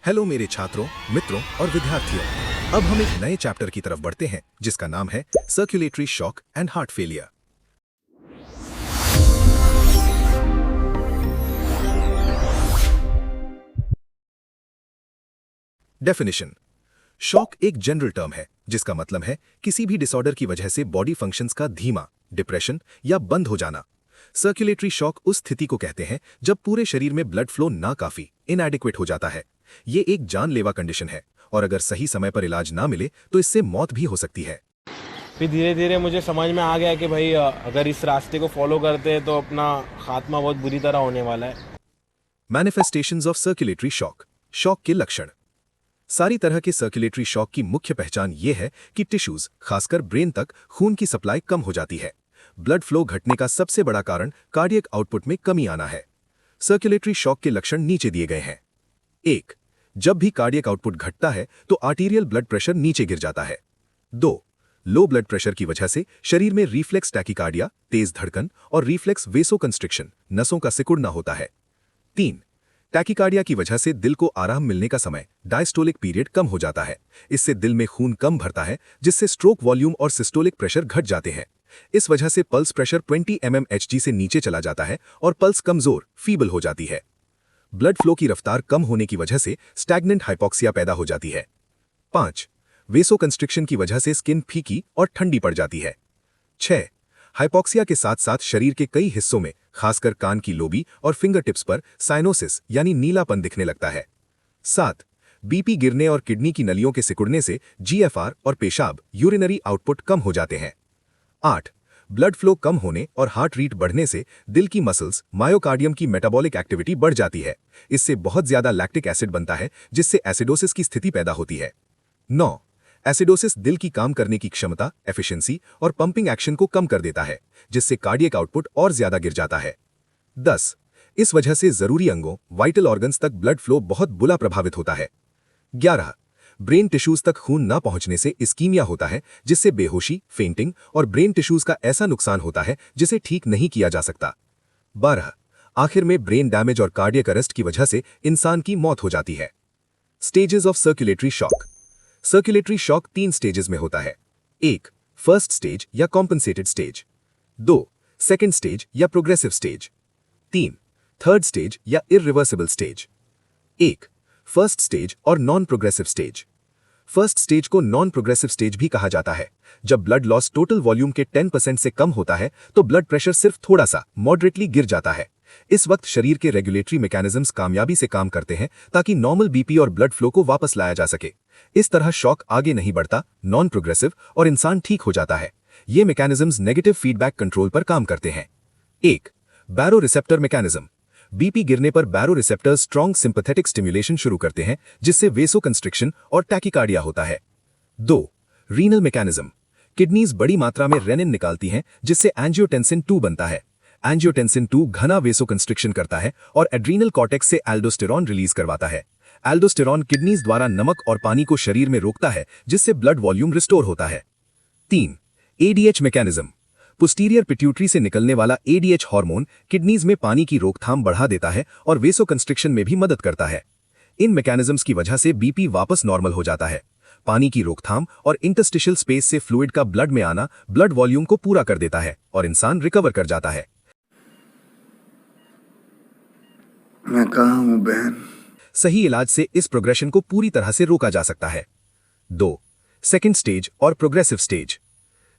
Hello मेरे छात्रों, मित्रों और विद्यार्थियों। अब हम एक नए चैप्टर की तरफ बढ़ते हैं जिसका नाम है circulatory shock and heart failure. Definition. Shock एक जनरल टर्म है जिसका मतलब है किसी भी डिसऑर्डर की वजह से बॉडी फंक्शंस का धीमा, डिप्रेशन या बंद हो जाना। सर्कुलेटरी शॉक उस स्थिति को कहते हैं जब पूरे शरीर में ब्लड फ्लो ना काफी इनएडिक्वेट हो जाता है। ये एक जानलेवा कंडीशन है और अगर सही समय पर इलाज ना मिले तो इससे मौत भी हो सकती है। फिर धीरे धीरे मुझे समझ में आ गया कि भाई अगर इस रास्ते को फॉलो करते हैं तो अपना खात्मा बहुत बुरी तरह होने वाला है। Manifestations of circulatory shock. Shock के लक्षण। सारी तरह के सर्कुलेटरी शॉक की मुख्य पहचान ये है कि टिश्यूज, खासकर ब्रेन तक खून की सप्लाई कम हो जाती है। ब्लड फ्लो घटने का सबसे बड़ा कारण कार्डियक आउटपुट में कमी आना है। सर्कुलेटरी शॉक के लक्षण नीचे दिए गए हैं। 1. जब भी कार्डियक आउटपुट घटता है तो आर्टीरियल ब्लड प्रेशर नीचे गिर जाता है। 2. लो ब्लड प्रेशर की वजह से शरीर में रिफ्लेक्स टैकिकार्डिया, तेज धड़कन और रिफ्लेक्स वेसोकंस्ट्रिक्शन, नसों का सिकुड़ना होता है। 3. टैकिकार्डिया की वजह से दिल को आराम मिलने का समय, डायस्टोलिक पीरियड, कम हो जाता है। इससे दिल में खून कम भरता है जिससे स्ट्रोक वॉल्यूम और सिस्टोलिक प्रेशर घट जाते हैं। इस वजह से पल्स प्रेशर 20 mmHg से नीचे चला जाता है और पल्स कमजोर, फीबल हो जाती है। ब्लड फ्लो की रफ्तार कम होने की वजह से स्टैग्नेंट हाइपोक्सिया पैदा हो जाती है। 5. वेसोकंस्ट्रिक्शन की वजह से स्किन फीकी और ठंडी पड़ जाती है। 6. हाइपोक्सिया के साथ साथ शरीर के कई हिस्सों में, खासकर कान की लोबी और फिंगर टिप्स पर साइनोसिस यानी नीलापन दिखने लगता है। 7. बीपी गिरने और किडनी की नलियों के सिकुड़ने से जीएफआर और पेशाब, यूरिनरी आउटपुट, कम हो जाते हैं। 8. ब्लड फ्लो कम होने और हार्ट रीट बढ़ने से दिल की मसल्स, मायोकार्डियम की मेटाबॉलिक एक्टिविटी बढ़ जाती है। इससे बहुत ज्यादा लैक्टिक एसिड बनता है जिससे एसिडोसिस की स्थिति पैदा होती है। 9. एसिडोसिस दिल की काम करने की क्षमता, एफिशिएंसी और पंपिंग एक्शन को कम कर देता है जिससे कार्डियक आउटपुट और ज्यादा गिर जाता है। 10. इस वजह से जरूरी अंगों, वाइटल ऑर्गन्स तक ब्लड फ्लो बहुत बुरा प्रभावित होता है। 11. ब्रेन टिश्यूज तक खून ना पहुंचने से इस्कीमिया होता है जिससे बेहोशी, फेंटिंग और ब्रेन टिश्यूज का ऐसा नुकसान होता है जिसे ठीक नहीं किया जा सकता। 12. आखिर में ब्रेन डैमेज और कार्डियक अरेस्ट की वजह से इंसान की मौत हो जाती है। Stages of circulatory shock. Circulatory shock 3 stages में होता है। 1. फर्स्ट स्टेज या कॉम्पनसेटेड स्टेज। 2. सेकेंड स्टेज या प्रोग्रेसिव स्टेज। 3. थर्ड स्टेज या इररिवर्सिबल स्टेज। 1. फर्स्ट स्टेज और non progressive stage. First stage को नॉन प्रोग्रेसिव स्टेज भी कहा जाता है। जब ब्लड लॉस टोटल वॉल्यूम के 10% से कम होता है तो ब्लड प्रेशर सिर्फ थोड़ा सा, मॉडरेटली, गिर जाता है। इस वक्त शरीर के रेगुलेटरी मैकेनिज्म्स कामयाबी से काम करते हैं ताकि नॉर्मल बीपी और ब्लड फ्लो को वापस लाया जा सके। इस तरह शॉक आगे नहीं बढ़ता, नॉन प्रोग्रेसिव, और इंसान ठीक हो जाता है। ये मैकेनिज्म्स नेगेटिव फीडबैक कंट्रोल पर काम करते हैं। 1. बैरो रिसेप्टर मैकेनिज्म। बीपी गिरने पर बैरो रिसेप्टर्स स्ट्रॉन्ग सिंपैथेटिक स्टिमुलेशन शुरू करते हैं जिससे वेसोकंस्ट्रिक्शन और टैकिकार्डिया होता है। 2. Renal mechanism. किडनीज बड़ी मात्रा में रेनिन निकालती हैं जिससे एंजियोटेंसिन 2 बनता है। एंजियोटेंसिन 2 घना वेसोकंस्ट्रिक्शन करता है और एड्रीनल कॉर्टेक्स से एल्डोस्टेरॉन रिलीज करवाता है। एल्डोस्टेरॉन किडनीज द्वारा नमक और पानी को शरीर में रोकता है जिससे ब्लड वॉल्यूम रिस्टोर होता है। 3. ADH mechanism. पोस्टीरियर पिट्यूटरी से निकलने वाला एडीएच हार्मोन किडनीज में पानी की रोकथाम बढ़ा देता है और वेसोकंस्ट्रिक्शन में भी मदद करता है। इन मैकेनिज्म्स की वजह से बीपी वापस नॉर्मल हो जाता है। पानी की रोकथाम और इंटरस्टिशियल स्पेस से फ्लूइड का ब्लड में आना ब्लड वॉल्यूम को पूरा कर देता है और इंसान रिकवर कर जाता है। मैं कहाँ हूँ बहन? सही इलाज से इस प्रोग्रेशन को पूरी तरह से रोका जा सकता है। 2. सेकेंड स्टेज और प्रोग्रेसिव स्टेज।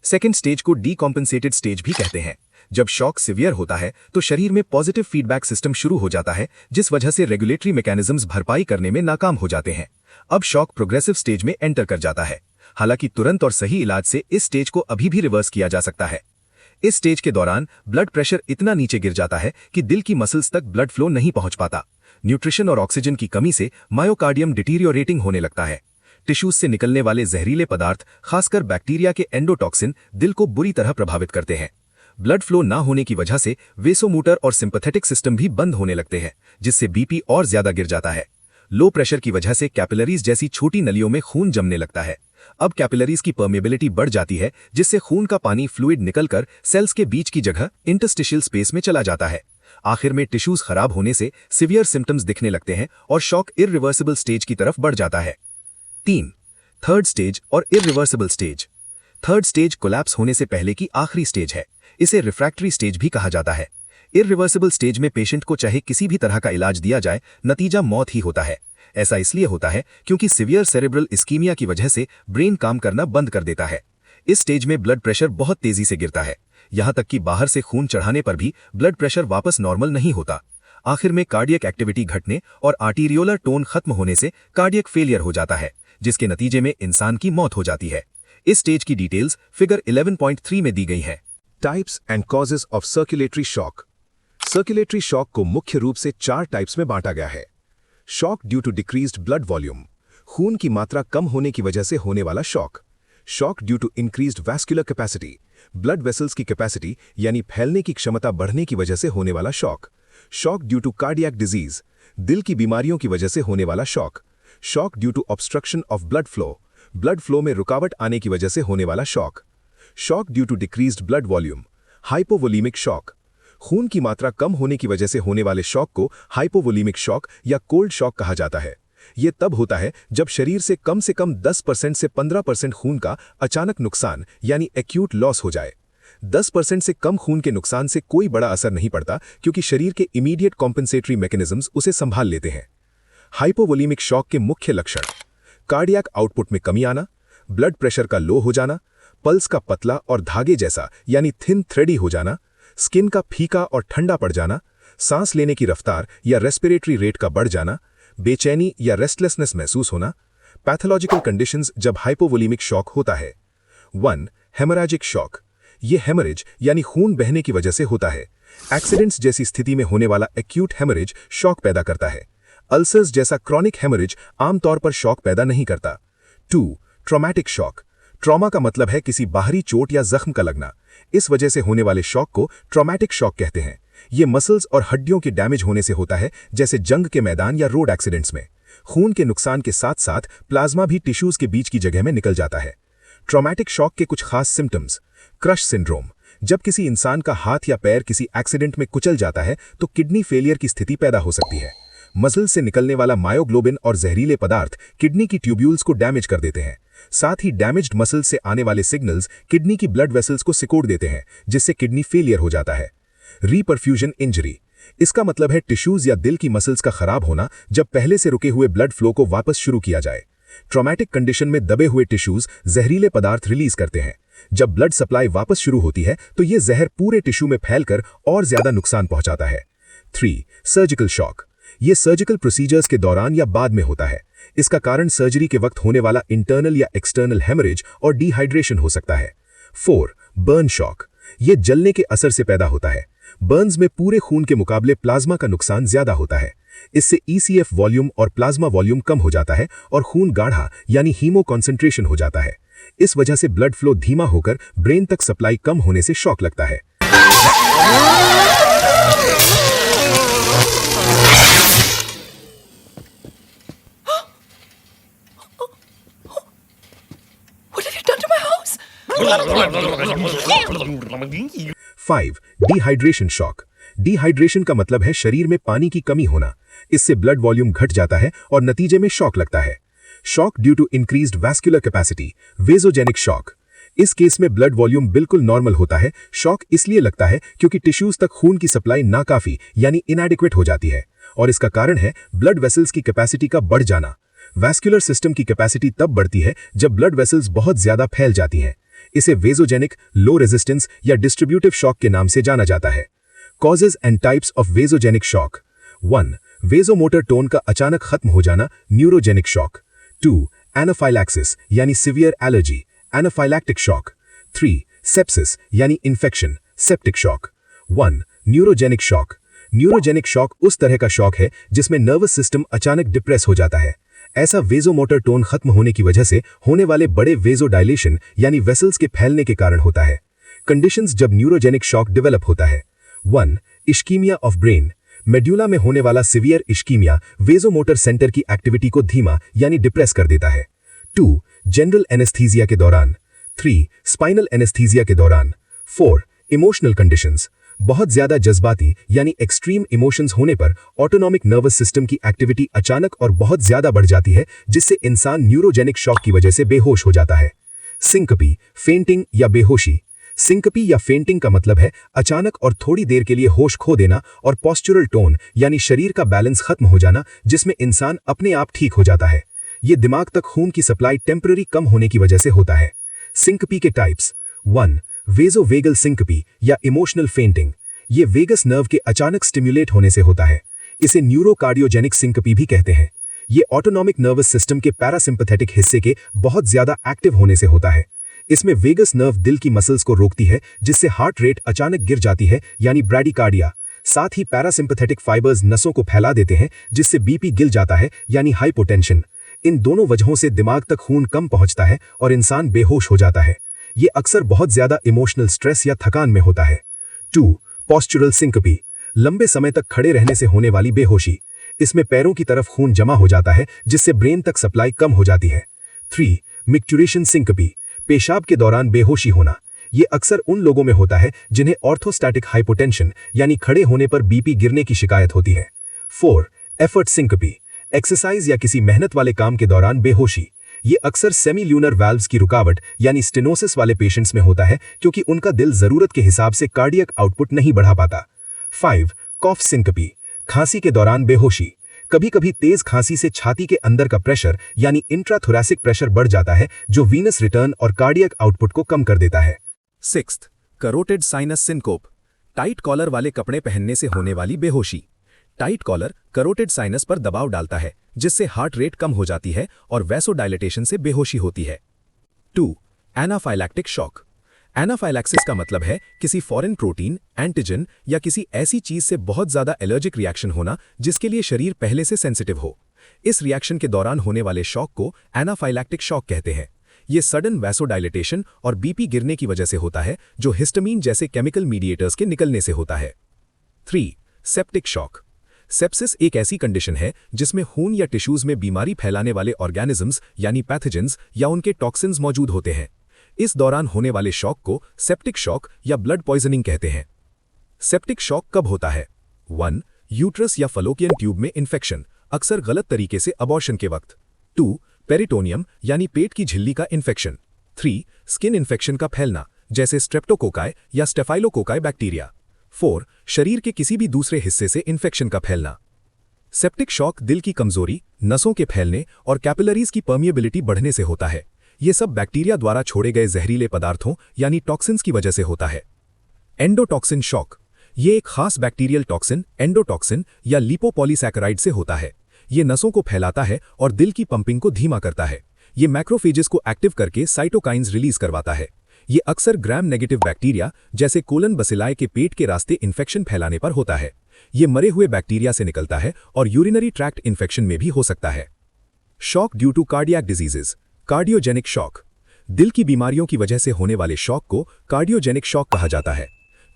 सेकेंड स्टेज को डीकॉम्पनसेटेड स्टेज भी कहते हैं। जब शॉक सिवियर होता है तो शरीर में पॉजिटिव फीडबैक सिस्टम शुरू हो जाता है जिस वजह से रेगुलेटरी मैकेनिज्म्स भरपाई करने में नाकाम हो जाते हैं। अब शॉक प्रोग्रेसिव स्टेज में एंटर कर जाता है। हालांकि तुरंत और सही इलाज से इस स्टेज को अभी भी रिवर्स किया जा सकता है। इस स्टेज के दौरान ब्लड प्रेशर इतना नीचे गिर जाता है कि दिल की मसल्स तक ब्लड फ्लो नहीं पहुंच पाता। न्यूट्रिशन और ऑक्सीजन की कमी से मायोकार्डियम डिटीरियोरेटिंग होने लगता है। टिश्यूज से निकलने वाले जहरीले पदार्थ, खासकर बैक्टीरिया के एंडोटॉक्सिन, दिल को बुरी तरह प्रभावित करते हैं। ब्लड फ्लो ना होने की वजह से वेसोमोटर और सिंपैथेटिक सिस्टम भी बंद होने लगते हैं जिससे बीपी और ज्यादा गिर जाता है। लो प्रेशर की वजह से कैपिलरीज जैसी छोटी नलियों में खून जमने लगता है। अब कैपिलरीज की परमेबिलिटी बढ़ जाती है जिससे खून का पानी फ्लूइड निकलकर सेल्स के बीच की जगह इंटरस्टिशियल स्पेस में चला जाता है। आखिर में टिश्यूज खराब होने से सिवियर सिम्टम्स दिखने लगते हैं और शॉक इररिवर्सिबल स्टेज की तरफ बढ़ जाता है। 3. थर्ड स्टेज और irreversible stage. Third stage collapse होने से पहले की आखिरी स्टेज है। इसे रिफ्रैक्टरी स्टेज भी कहा जाता है। इररिवर्सिबल स्टेज में पेशेंट को चाहे किसी भी तरह का इलाज दिया जाए, नतीजा मौत ही होता है। ऐसा इसलिए होता है क्योंकि सिवियर सेरेब्रल इस्कीमिया की वजह से ब्रेन काम करना बंद कर देता है। इस स्टेज में ब्लड प्रेशर बहुत तेजी से गिरता है, यहां तक कि बाहर से खून चढ़ाने पर भी ब्लड प्रेशर वापस नॉर्मल नहीं होता। आखिर में कार्डियक एक्टिविटी घटने और आर्टीरियोलर टोन खत्म होने से कार्डियक फेलियर हो जाता है, जिसके नतीजे में इंसान की मौत हो जाती है। इस स्टेज की डिटेल्स फिगर 11.3 में दी गई है। Types and causes of circulatory shock. Circulatory shock को मुख्य रूप से 4 टाइप्स में बांटा गया है। Shock due to decreased blood volume, खून की मात्रा कम होने की वजह से होने वाला shock. Shock due to increased vascular capacity, blood vessels की कैपेसिटी यानी फैलने की क्षमता बढ़ने की वजह से होने वाला shock. Shock due to cardiac disease, दिल की बीमारियों की वजह से होने वाला shock. Shock due to obstruction of blood flow में रुकावट आने की वजह से होने वाला shock. Shock due to decreased blood volume, hypovolaemic shock, खून की मात्रा कम होने की वजह से होने वाले शॉक को हाइपोवोलीमिक शॉक या कोल्ड शॉक कहा जाता है। यह तब होता है जब शरीर से कम 10% से 15% खून का अचानक नुकसान यानी एक्यूट लॉस हो जाए। 10% से कम खून के नुकसान से कोई बड़ा असर नहीं पड़ता क्योंकि शरीर के इमीडिएट कॉम्पेंसेटरी मैकेनिज्म्स उसे संभाल लेते हैं। हाइपोवोलीमिक शॉक के मुख्य लक्षण: कार्डियक आउटपुट में कमी आना, ब्लड प्रेशर का लो हो जाना, पल्स का पतला और धागे जैसा यानी थिन थ्रेडी हो जाना, स्किन का फीका और ठंडा पड़ जाना, सांस लेने की रफ्तार या रेस्पिरेटरी रेट का बढ़ जाना, बेचैनी या रेस्टलेसनेस महसूस होना। पैथोलॉजिकल कंडीशंस जब हाइपोवोलीमिक शॉक होता है। 1. हेमोरैजिक शॉक। ये हेमरेज यानी खून बहने की वजह से होता है। एक्सीडेंट्स जैसी स्थिति में होने वाला एक्यूट हेमरेज शॉक पैदा करता है। अल्सर्स जैसा क्रॉनिक हेमरेज आमतौर पर शॉक पैदा नहीं करता। 2. Traumatic shock. ट्रॉमा का मतलब है किसी बाहरी चोट या जख्म का लगना। इस वजह से होने वाले शॉक को ट्रॉमेटिक शॉक कहते हैं। ये मसल्स और हड्डियों के डैमेज होने से होता है, जैसे जंग के मैदान या रोड एक्सीडेंट्स में। खून के नुकसान के साथ साथ प्लाज्मा भी टिश्यूज के बीच की जगह में निकल जाता है। ट्रॉमेटिक शॉक के कुछ खास सिम्टम्स: क्रश सिंड्रोम। जब किसी इंसान का हाथ या पैर किसी एक्सीडेंट में कुचल जाता है तो किडनी फेलियर की स्थिति पैदा हो सकती है। मसल से निकलने वाला मायोग्लोबिन और जहरीले पदार्थ किडनी की ट्यूब्यूल्स को डैमेज कर देते हैं। साथ ही डैमेज्ड मसल से आने वाले सिग्नल्स किडनी की ब्लड वेसल्स को सिकोड़ देते हैं, जिससे किडनी फेलियर हो जाता है। Reperfusion injury. इसका मतलब है टिश्यूज या दिल की मसल्स का खराब होना जब पहले से रुके हुए ब्लड फ्लो को वापस शुरू किया जाए। ट्रॉमेटिक कंडीशन में दबे हुए टिश्यूज जहरीले पदार्थ रिलीज करते हैं। जब ब्लड सप्लाई वापस शुरू होती है तो यह जहर पूरे टिश्यू में फैलकर और ज्यादा नुकसान पहुंचाता है। 3. Surgical shock. ये सर्जिकल प्रोसीजर्स के दौरान या बाद में होता है। इसका कारण सर्जरी के वक्त होने वाला इंटरनल या एक्सटर्नल हेमरेज और डिहाइड्रेशन हो सकता है। 4. Burn shock. ये जलने के असर से पैदा होता है। बर्न्स में पूरे खून के मुकाबले प्लाज्मा का नुकसान ज्यादा होता है। इससे ECF वॉल्यूम और प्लाज्मा वॉल्यूम कम हो जाता है और खून गाढ़ा यानी हीमो कॉन्सेंट्रेशन हो जाता है। इस वजह से ब्लड फ्लो धीमा होकर ब्रेन तक सप्लाई कम होने से शॉक लगता है। What have you done to my house? 5. Dehydration shock. Dehydration का मतलब है शरीर में पानी की कमी होना। इससे ब्लड वॉल्यूम घट जाता है और नतीजे में शॉक लगता है। Shock due to increased vascular capacity, vasogenic shock. इस केस में ब्लड वॉल्यूम बिल्कुल नॉर्मल होता है। शॉक इसलिए लगता है क्योंकि टिश्यूज तक खून की सप्लाई नाकाफी यानी इनएडिक्वेट हो जाती है, और इसका कारण है ब्लड वेसल्स की कैपेसिटी का बढ़ जाना। वैस्कुलर सिस्टम की कैपेसिटी तब बढ़ती है जब ब्लड वेसल्स बहुत ज्यादा फैल जाती हैं। इसे वेजोजेनिक, लो रेजिस्टेंस या डिस्ट्रीब्यूटिव शॉक के नाम से जाना जाता है। Causes and types of vasogenic shock. 1. Vasomotor tone का अचानक खत्म हो जाना, न्यूरोजेनिक शॉक। 2. एनाफाइलैक्सिस यानी severe allergy, anaphylactic shock. 3. Sepsis यानी infection, septic shock. 1. Neurogenic shock. Neurogenic shock उस तरह का शॉक है जिसमें नर्वस सिस्टम अचानक डिप्रेस हो जाता है। ऐसा वेजोमोटर टोन खत्म होने की वजह से होने वाले बड़े वेजोडाइलेशन यानी वेसल्स के फैलने के कारण होता है। कंडीशंस जब न्यूरोजेनिक शॉक डेवलप होता है। 1. इश्कीमिया ऑफ ब्रेन। मेड्यूला में होने वाला सिवियर इश्कीमिया वेजोमोटर सेंटर की एक्टिविटी को धीमा यानी डिप्रेस कर देता है। 2. जनरल एनेस्थीसिया के दौरान। 3. स्पाइनल एनेस्थीसिया के दौरान। 4. Emotional conditions. बहुत ज्यादा जज्बाती यानी एक्सट्रीम इमोशंस होने पर ऑटोनॉमिक नर्वस सिस्टम की एक्टिविटी अचानक और बहुत ज्यादा बढ़ जाती है, जिससे इंसान न्यूरोजेनिक शॉक की वजह से बेहोश हो जाता है। सिंकपी, फेंटिंग या बेहोशी। सिंकपी या फेंटिंग का मतलब है अचानक और थोड़ी देर के लिए होश खो देना और पॉस्चरल टोन यानी शरीर का बैलेंस खत्म हो जाना, जिसमें इंसान अपने आप ठीक हो जाता है। ये दिमाग तक खून की सप्लाई टेम्पररी कम होने की वजह से होता है। सिंकपी के टाइप्स 1. वेजोवेगल सिंकपी या इमोशनल फेंटिंग। ये वेगस नर्व के अचानक स्टिम्युलेट होने से होता है। इसे न्यूरोकार्डियोजेनिक सिंकपी भी कहते हैं। ये ऑटोनॉमिक नर्वस सिस्टम के पैरासिम्पैथेटिक हिस्से के बहुत ज्यादा एक्टिव होने से होता है। इसमें वेगस नर्व दिल की मसल्स को रोकती है, जिससे हार्ट रेट अचानक गिर जाती है यानी ब्रैडिकार्डिया। साथ ही पैरासिम्पैथेटिक फाइबर्स नसों को फैला देते हैं, जिससे बीपी गिर जाता है यानी हाइपोटेंशन। इन दोनों वजहों से दिमाग तक खून कम पहुंचता है और इंसान बेहोश हो जाता है। ये अक्सर बहुत ज्यादा इमोशनल स्ट्रेस या थकान में होता है। 2. पॉस्चरल सिंकपी, लंबे समय तक खड़े रहने से होने वाली बेहोशी। इसमें पैरों की तरफ खून जमा हो जाता है, जिससे ब्रेन तक सप्लाई कम हो जाती है। 3. मिक्चुरेशन सिंकपी, पेशाब के दौरान बेहोशी होना। ये अक्सर उन लोगों में होता है जिन्हें ऑर्थोस्टैटिक हाइपोटेंशन यानी खड़े होने पर बीपी गिरने की शिकायत होती है। 4. एफर्ट सिंकपी, एक्सरसाइज या किसी मेहनत वाले काम के दौरान बेहोशी। ये अक्सर सेमील्यूनर वाल्व्स की रुकावट यानी स्टेनोसिस वाले पेशेंट्स में होता है, क्योंकि उनका दिल जरूरत के हिसाब से कार्डियक आउटपुट नहीं बढ़ा पाता। 5. कॉफ सिंकपी, खांसी के दौरान बेहोशी। कभी कभी तेज खांसी से छाती के अंदर का प्रेशर यानी इंट्राथोरैसिक प्रेशर बढ़ जाता है, जो वीनस रिटर्न और कार्डियक आउटपुट को कम कर देता है। 6. Carotid sinus syncope, tight collar वाले कपड़े पहनने से होने वाली बेहोशी। टाइट कॉलर करोटिड साइनस पर दबाव डालता है, जिससे हार्ट रेट कम हो जाती है और वैसोडायलेटेशन से बेहोशी होती है। 2. Anaphylactic shock. एनाफाइलैक्सिस का मतलब है किसी फॉरेन प्रोटीन, एंटीजन या किसी ऐसी चीज से बहुत ज्यादा एलर्जिक रिएक्शन होना, जिसके लिए शरीर पहले से सेंसिटिव हो। इस रिएक्शन के दौरान होने वाले शॉक को एनाफाइलैक्टिक शॉक कहते हैं। ये सडन वैसोडायलेटेशन और बीपी गिरने की वजह से होता है, जो हिस्टामीन जैसे केमिकल मीडिएटर्स के निकलने से होता है। 3. Septic shock. सेप्सिस एक ऐसी कंडीशन है जिसमें खून या टिश्यूज में बीमारी फैलाने वाले ऑर्गेनिजम्स यानी पैथोजेंस या उनके टॉक्सिन्स मौजूद होते हैं। इस दौरान होने वाले शॉक को सेप्टिक शॉक या ब्लड पॉइजनिंग कहते हैं। सेप्टिक शॉक कब होता है? 1. यूट्रस या फलोकियन ट्यूब में इन्फेक्शन, अक्सर गलत तरीके से अबॉर्शन के वक्त। 2. पेरिटोनियम यानी पेट की झिल्ली का इन्फेक्शन। 3. स्किन इन्फेक्शन का फैलना, जैसे स्ट्रेप्टोकोकाई या स्टेफाइलोकोकाई बैक्टीरिया। 4. शरीर के किसी भी दूसरे हिस्से से इन्फेक्शन का फैलना। सेप्टिक शॉक दिल की कमजोरी, नसों के फैलने और कैपिलरीज की परमिएबिलिटी बढ़ने से होता है। ये सब बैक्टीरिया द्वारा छोड़े गए जहरीले पदार्थों यानी टॉक्सिन्स की वजह से होता है। एंडोटॉक्सिन शॉक, ये एक खास बैक्टीरियल टॉक्सिन एंडोटॉक्सिन या लिपोपॉलीसैकेराइड से होता है। ये नसों को फैलाता है और दिल की पंपिंग को धीमा करता है। ये मैक्रोफेजेस को एक्टिव करके साइटोकाइंस रिलीज करवाता है। ये अक्सर ग्राम नेगेटिव बैक्टीरिया जैसे कोलन बसिलाई के पेट के रास्ते इन्फेक्शन फैलाने पर होता है। ये मरे हुए बैक्टीरिया से निकलता है और यूरिनरी ट्रैक्ट इन्फेक्शन में भी हो सकता है। Shock due to cardiac diseases, cardiogenic shock. दिल की बीमारियों की वजह से होने वाले शॉक को कार्डियोजेनिक शॉक कहा जाता है।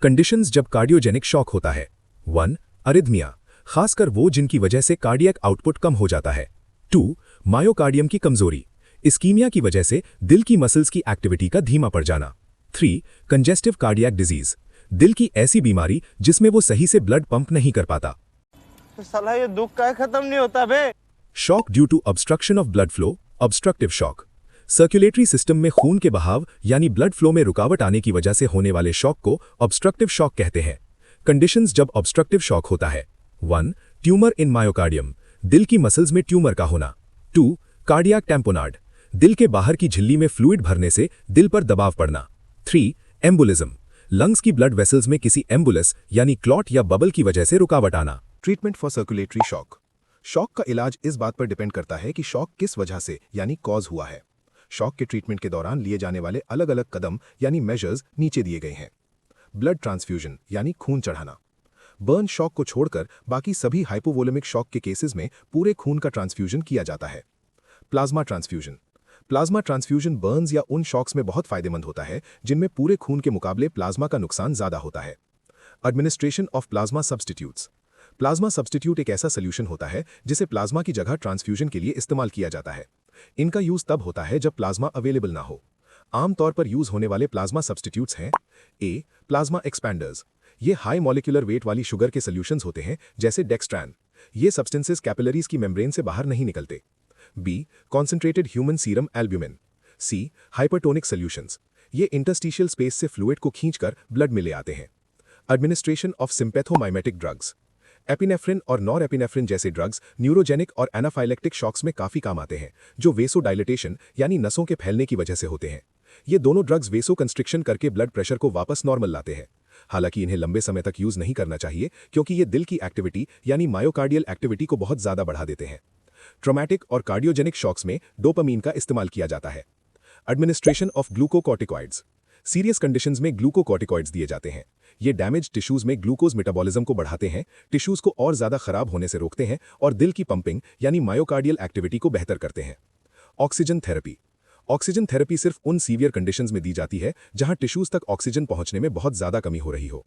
कंडीशंस जब कार्डियोजेनिक शॉक होता है। 1. अरिथमिया, खासकर वो जिनकी वजह से कार्डियक आउटपुट कम हो जाता है। 2. मायोकार्डियम की कमजोरी, इस्कीमिया की वजह से दिल की मसल्स की एक्टिविटी का धीमा पड़ जाना। 3. कंजेस्टिव कार्डियक डिजीज, दिल की ऐसी बीमारी जिसमें वो सही से ब्लड पंप नहीं कर पाता। तो साला ये दुख का खत्म नहीं होता बे। Shock due to obstruction of blood flow, obstructive shock. Circulatory system में खून के बहाव यानी ब्लड फ्लो में रुकावट आने की वजह से होने वाले शॉक को ऑब्स्ट्रक्टिव शॉक कहते हैं। कंडीशंस जब ऑब्स्ट्रक्टिव शॉक होता है। 1. ट्यूमर इन मायोकार्डियम, दिल की मसल्स में ट्यूमर का होना। 2. कार्डियक टैम्पोनाड, दिल के बाहर की झिल्ली में फ्लूइड भरने से दिल पर दबाव पड़ना। 3. एम्बुलिज्म, लंग्स की ब्लड वेसल्स में किसी एम्बुलस यानी क्लॉट या बबल की वजह से रुकावट आना। Treatment for circulatory shock. Shock का इलाज इस बात पर डिपेंड करता है कि शॉक किस वजह से यानी कॉज हुआ है। शॉक के ट्रीटमेंट के दौरान लिए जाने वाले अलग अलग कदम यानी मेजर्स नीचे दिए गए हैं। ब्लड ट्रांसफ्यूजन यानी खून चढ़ाना। बर्न शॉक को छोड़कर बाकी सभी हाइपोवोलेमिक शॉक के केसेस में पूरे खून का ट्रांसफ्यूजन किया जाता है। Plasma transfusion. Plasma transfusion Burns या उन शॉक्स में बहुत फायदेमंद होता है जिनमें पूरे खून के मुकाबले प्लाज्मा का नुकसान ज्यादा होता है। Administration of plasma substitutes. Plasma substitute एक ऐसा सोल्यूशन होता है जिसे प्लाज्मा की जगह ट्रांसफ्यूजन के लिए इस्तेमाल किया जाता है। इनका यूज तब होता है जब प्लाज्मा अवेलेबल ना हो। आमतौर पर यूज होने वाले प्लाज्मा सब्स्टिट्यूट्स हैं। ए. प्लाज्मा एक्सपैंडर्स, ये हाई मॉलिक्यूलर वेट वाली शुगर के सॉल्यूशंस होते हैं, जैसे डेक्सट्रैन। ये सब्सटेंसेस कैपिलरीज की मेम्ब्रेन से बाहर नहीं निकलते। B, concentrated human serum albumin. C, hypertonic solutions. ये इंटरस्टिशियल स्पेस से फ्लूइड को खींचकर ब्लड में ले आते हैं। Administration of sympathomimetic drugs. Epinephrine और नॉर एपिनेफ्रिन जैसे ड्रग्स न्यूरोजेनिक और एनाफाइलेक्टिक शॉक्स में काफी काम आते हैं, जो वेसोडाइलेटेशन यानी नसों के फैलने की वजह से होते हैं। ये दोनों ड्रग्स वेसो कंस्ट्रिक्शन करके ब्लड प्रेशर को वापस नॉर्मल लाते हैं। हालांकि इन्हें लंबे समय तक यूज नहीं करना चाहिए, क्योंकि ये दिल की एक्टिविटी यानी मायोकार्डियल एक्टिविटी को बहुत ज्यादा बढ़ा देते हैं। ट्रॉमेटिक और कार्डियोजेनिक शॉक्स में डोपामीन का इस्तेमाल किया जाता है। Administration of glucocorticoids. Serious conditions में ग्लूकोकॉर्टिकॉइड्स दिए जाते हैं। ये डैमेज टिश्यूज में ग्लूकोज मेटाबॉलिज्म को बढ़ाते हैं, टिश्यूज को और ज्यादा खराब होने से रोकते हैं और दिल की पंपिंग यानी मायोकार्डियल एक्टिविटी को बेहतर करते हैं। Oxygen therapy. ऑक्सीजन थेरेपी सिर्फ उन सीवियर कंडीशंस में दी जाती है जहां टिश्यूज तक ऑक्सीजन पहुंचने में बहुत ज्यादा कमी हो रही हो।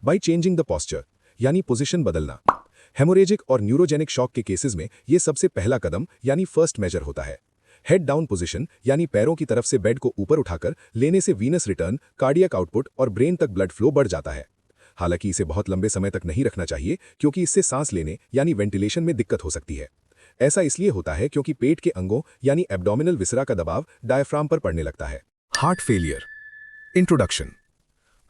बाई चेंजिंग द पोस्चर यानी पोजीशन बदलना। हेमोरेजिक और न्यूरोजेनिक शॉक के केसेस में ये सबसे पहला कदम यानी फर्स्ट मेजर होता है। हेड डाउन पोजीशन यानी पैरों की तरफ से बेड को ऊपर उठाकर लेने से वीनस रिटर्न, कार्डियक आउटपुट और ब्रेन तक ब्लड फ्लो बढ़ जाता है। हालांकि इसे बहुत लंबे समय तक नहीं रखना चाहिए, क्योंकि इससे सांस लेने यानी वेंटिलेशन में दिक्कत हो सकती है। ऐसा इसलिए होता है क्योंकि पेट के अंगों यानी एब्डोमिनल विसरा का दबाव डायफ्राम पर पड़ने लगता है। Heart failure. Introduction.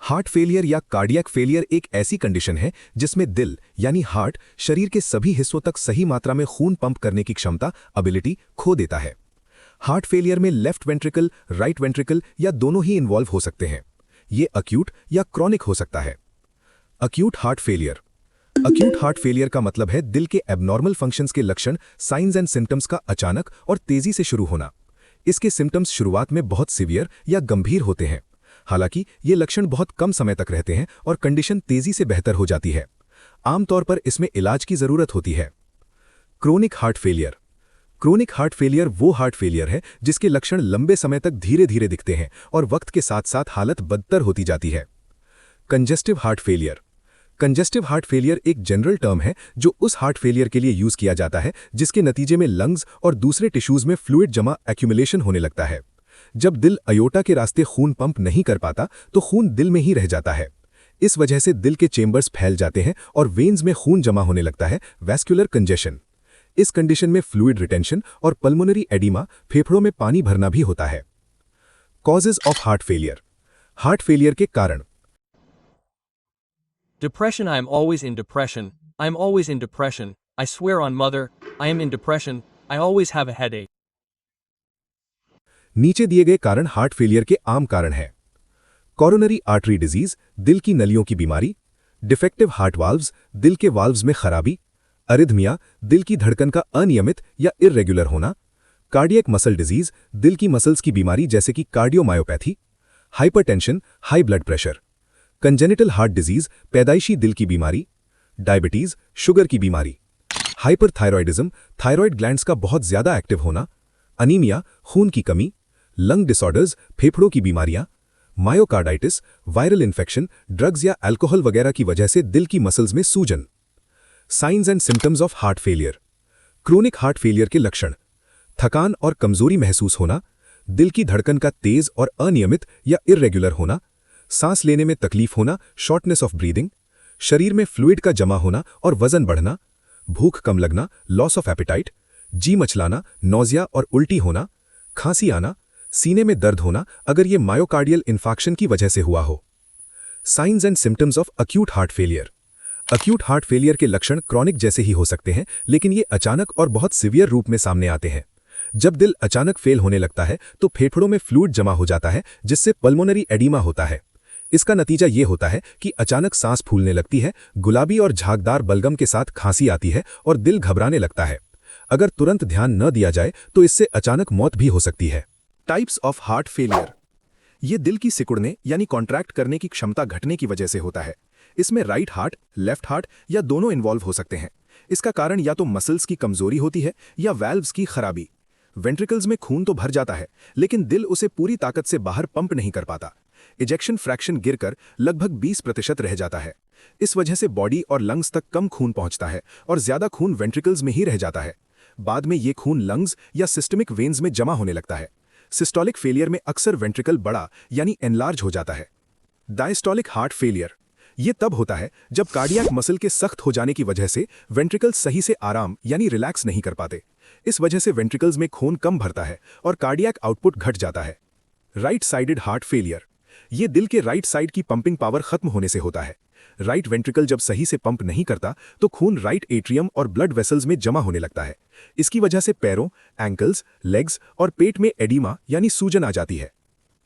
Heart failure या कार्डियक फेलियर एक ऐसी कंडीशन है जिसमें दिल यानी हार्ट शरीर के सभी हिस्सों तक सही मात्रा में खून पंप करने की क्षमता एबिलिटी खो देता है। हार्ट फेलियर में लेफ्ट वेंट्रिकल, राइट वेंट्रिकल या दोनों ही इन्वॉल्व हो सकते हैं। ये अक्यूट या क्रॉनिक हो सकता है। Acute heart failure. Acute heart failure का मतलब है दिल के एबनॉर्मल फंक्शंस के लक्षण, साइंस एंड सिम्टम्स का अचानक और तेजी से शुरू होना। इसके सिम्टम्स शुरुआत में बहुत सीवियर या गंभीर होते हैं। हालांकि ये लक्षण बहुत कम समय तक रहते हैं और कंडीशन तेजी से बेहतर हो जाती है। आमतौर पर इसमें इलाज की जरूरत होती है। Chronic heart failure. Chronic heart failure वो हार्ट फेलियर है जिसके लक्षण लंबे समय तक धीरे धीरे दिखते हैं और वक्त के साथ साथ हालत बदतर होती जाती है। Congestive heart failure. Congestive heart failure एक जनरल टर्म है जो उस हार्ट फेलियर के लिए यूज किया जाता है जिसके नतीजे में लंग्स और दूसरे टिश्यूज में फ्लूइड जमा एक्यूमुलेशन होने लगता है। जब दिल अयोटा के रास्ते खून पंप नहीं कर पाता तो खून दिल में ही रह जाता है। इस वजह से दिल के चेंबर्स फैल जाते हैं और वेन्स में खून जमा होने लगता है, वैस्कुलर कंजेशन। इस कंडीशन में फ्लूइड रिटेंशन और पल्मोनरी एडिमा, फेफड़ों में पानी भरना भी होता है। Causes of heart failure. Heart failure के कारण। Depression. I am always in depression. I am always in depression. I swear on mother, I am in depression. I always have a headache. नीचे दिए गए कारण हार्ट फेलियर के आम कारण हैं। कोरोनरी आर्टरी डिजीज, दिल की नलियों की बीमारी। डिफेक्टिव हार्ट वाल्व्स, दिल के वाल्व्स में खराबी। अरिथमिया, दिल की धड़कन का अनियमित या इर्रेगुलर होना। कार्डियक मसल डिजीज, दिल की मसल्स की बीमारी जैसे कि cardiomyopathy. Hypertension, high blood pressure. Congenital heart disease, पैदाइशी दिल की बीमारी। डायबिटीज, शुगर की बीमारी। हाइपरथायरॉयडिज्म, थायरॉयड ग्लैंड्स का बहुत ज्यादा एक्टिव होना। अनीमिया, खून की कमी। लंग डिसऑर्डर्स, फेफड़ों की बीमारियां। मायोकार्डाइटिस, वायरल इन्फेक्शन, ड्रग्स या अल्कोहल वगैरह की वजह से दिल की मसल्स में सूजन। Science and symptoms of heart failure. Chronic heart failure के लक्षण। थकान और कमजोरी महसूस होना। दिल की धड़कन का तेज और अनियमित या इर्रेगुलर होना। सांस लेने में तकलीफ होना, शॉर्टनेस ऑफ ब्रीदिंग। शरीर में फ्लूइड का जमा होना और वजन बढ़ना। भूख कम लगना, लॉस ऑफ एपिटाइट। जी मचलाना, नौजिया और उल्टी होना। खांसी आना। सीने में दर्द होना अगर ये मायोकार्डियल इन्फाक्शन की वजह से हुआ हो। Science and symptoms of acute heart failure. Acute heart failure के लक्षण क्रॉनिक जैसे ही हो सकते हैं, लेकिन ये अचानक और बहुत सीवियर रूप में सामने आते हैं। जब दिल अचानक फेल होने लगता है तो फेफड़ों में फ्लूइड जमा हो जाता है, जिससे पल्मोनरी एडिमा होता है। इसका नतीजा ये होता है कि अचानक सांस फूलने लगती है, गुलाबी और झागदार बलगम के साथ खांसी आती है और दिल घबराने लगता है। अगर तुरंत ध्यान न दिया जाए तो इससे अचानक मौत भी हो सकती है। Types of heart failure. ये दिल की सिकुड़ने यानी कॉन्ट्रैक्ट करने की क्षमता घटने की वजह से होता है। इसमें राइट हार्ट, लेफ्ट हार्ट या दोनों इन्वॉल्व हो सकते हैं। इसका कारण या तो मसल्स की कमजोरी होती है या वैल्व्स की खराबी। वेंट्रिकल्स में खून तो भर जाता है, लेकिन दिल उसे पूरी ताकत से बाहर पंप नहीं कर पाता। इजेक्शन फ्रैक्शन गिरकर लगभग 20% रह जाता है। इस वजह से बॉडी और लंग्स तक कम खून पहुंचता है और ज्यादा खून वेंट्रिकल्स में ही रह जाता है। बाद में ये खून लंग्स या सिस्टमिक वेन्स में जमा होने लगता है। सिस्टोलिक फेलियर में अक्सर वेंट्रिकल बड़ा यानी एनलार्ज हो जाता है। Diastolic heart failure. ये तब होता है जब कार्डियक मसल के सख्त हो जाने की वजह से वेंट्रिकल्स सही से आराम यानी रिलैक्स नहीं कर पाते। इस वजह से वेंट्रिकल्स में खून कम भरता है और कार्डियक आउटपुट घट जाता है। राइट साइडेड हार्ट फेलियर, ये दिल के राइट साइड की पंपिंग पावर खत्म होने से होता है। राइट वेंट्रिकल जब सही से पंप नहीं करता तो खून राइट एट्रियम और ब्लड वेसल्स में जमा होने लगता है। इसकी वजह से पैरों, एंकल्स, लेग्स और पेट में एडिमा यानी सूजन आ जाती है।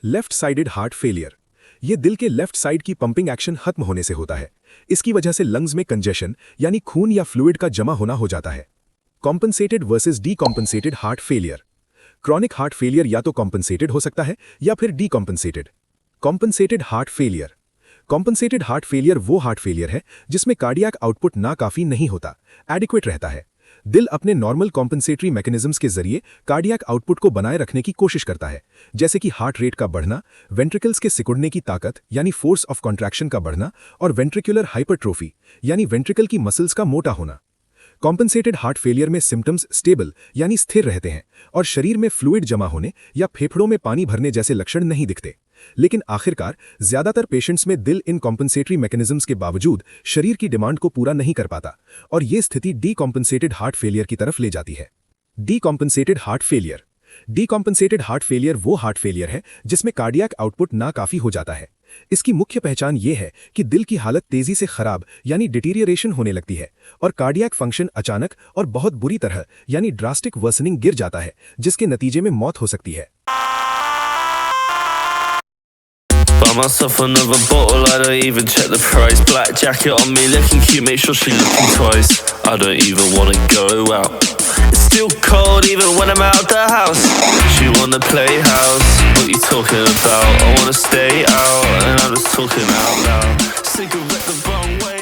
लेफ्ट साइडेड हार्ट फेलियर, ये दिल के लेफ्ट साइड की पंपिंग एक्शन खत्म होने से होता है। इसकी वजह से लंग्स में कंजेशन यानी खून या फ्लूइड का जमा होना हो जाता है। Compensated versus decompensated heart failure, chronic heart failure या तो कॉम्पनसेटेड हो सकता है या फिर decompensated. Compensated heart failure, compensated heart failure वो हार्ट फेलियर है जिसमें कार्डियक आउटपुट ना काफी नहीं होता, एडिक्वेट रहता है। दिल अपने नॉर्मल कॉम्पनसेटरी मैकेनिज्म्स के जरिए कार्डियक आउटपुट को बनाए रखने की कोशिश करता है, जैसे कि हार्ट रेट का बढ़ना, वेंट्रिकल्स के सिकुड़ने की ताकत यानी फोर्स ऑफ कॉन्ट्रैक्शन का बढ़ना और वेंट्रिकुलर हाइपरट्रोफी यानी वेंट्रिकल की मसल्स का मोटा होना। कॉम्पनसेटेड हार्ट फेलियर में सिम्टम्स स्टेबल यानी स्थिर रहते हैं और शरीर में फ्लूइड जमा होने या फेफड़ों में पानी भरने जैसे लक्षण नहीं दिखते। लेकिन आखिरकार ज्यादातर पेशेंट्स में दिल इन कॉम्पनसेटरी मैकेनिज्म्स के बावजूद शरीर की डिमांड को पूरा नहीं कर पाता और ये स्थिति डीकॉम्पनसेटेड हार्ट फेलियर की तरफ ले जाती है। डीकॉम्पनसेटेड हार्ट फेलियर, डीकॉम्पनसेटेड हार्ट फेलियर वो हार्ट फेलियर है जिसमें कार्डियक आउटपुट नाकाफी हो जाता है। इसकी मुख्य पहचान ये है कि दिल की हालत तेजी से खराब यानी डिटीरियरेशन होने लगती है और कार्डियक फंक्शन अचानक और बहुत बुरी तरह यानी ड्रास्टिक वर्सनिंग गिर जाता है, जिसके नतीजे में मौत हो सकती है। Buy myself another bottle, I don't even check the price. Black jacket on me, looking cute, make sure she looking twice. I don't even wanna go out. It's still cold even when I'm out the house. She wanna play house, what you talking about? I wanna stay out, and I'm just talking out loud. Cigarette the wrong way.